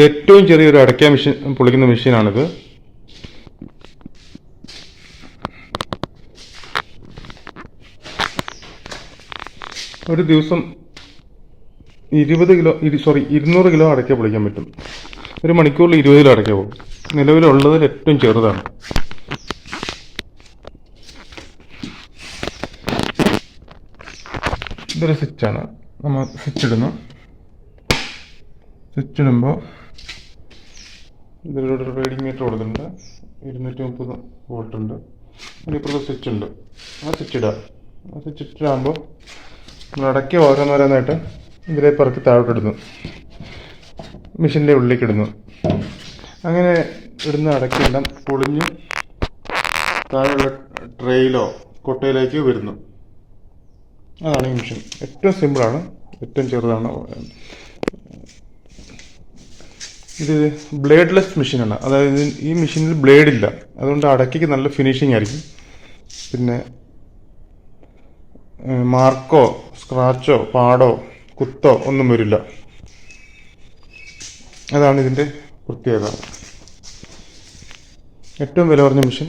ഏറ്റവും ചെറിയൊരു അടയ്ക്ക മെഷീൻ പൊളിക്കുന്ന മെഷീനാണിത്. ഒരു ദിവസം 200 കിലോ അടയ്ക്ക പൊളിക്കാൻ പറ്റും. ഒരു മണിക്കൂറിൽ 20 കിലോ അടയ്ക്ക പോകും. നിലവിലുള്ളതിൽ ഏറ്റവും ചെറുതാണ്. ഇതൊരു സ്വിച്ചാണ്. നമ്മൾ സ്വിച്ച് ഇടുന്നു. സ്വിച്ച് ഇടുമ്പോൾ ഇതിലൂടെ ഒരു റീഡിംഗ് മീറ്റർ കൊടുത്തിട്ടുണ്ട്. 230 വോൾട്ട് ഉണ്ട്. അതിനിപ്പുറത്ത് സ്വിച്ച് ഉണ്ട്. ആ സ്വിച്ച് ഇടുക. ആ സ്വിച്ച് ഇട്ടാകുമ്പോൾ നമ്മൾ അടയ്ക്ക ഓരോന്നോരോന്നായിട്ട് ഇതിലെ പറക്കി താഴോട്ടിടുന്നു. മെഷീൻ്റെ ഉള്ളിലേക്ക് ഇടുന്നു. അങ്ങനെ ഇടുന്ന അടയ്ക്കെല്ലാം പൊളിഞ്ഞ് താഴെയുള്ള ട്രേയിലോ കൊട്ടയിലേക്ക് വരുന്നു. അതാണ് ഈ മെഷീൻ. ഏറ്റവും സിമ്പിളാണ്, ഏറ്റവും ചെറുതാണ്. ഇത് ബ്ലേഡ്ലെസ് മെഷീനാണ്. അതായത് ഈ മെഷീനിൽ ബ്ലേഡില്ല. അതുകൊണ്ട് അടയ്ക്കയ്ക്ക് നല്ല ഫിനിഷിംഗ് ആയിരിക്കും. പിന്നെ മാർക്കോ സ്ക്രാച്ചോ പാടോ കുത്തോ ഒന്നും വരില്ല. അതാണ് ഇതിൻ്റെ പ്രത്യേകത. ഏറ്റവും വില കുറഞ്ഞ മെഷീൻ,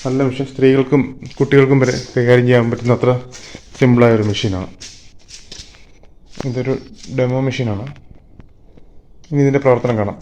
നല്ല മെഷീൻ. സ്ത്രീകൾക്കും കുട്ടികൾക്കും വരെ കൈകാര്യം ചെയ്യാൻ പറ്റുന്ന അത്ര സിമ്പിളായൊരു മെഷീനാണ്. ഇതൊരു ഡെമോ മെഷീനാണ്. ഇനി ഇതിൻ്റെ പ്രവർത്തനം കാണാം.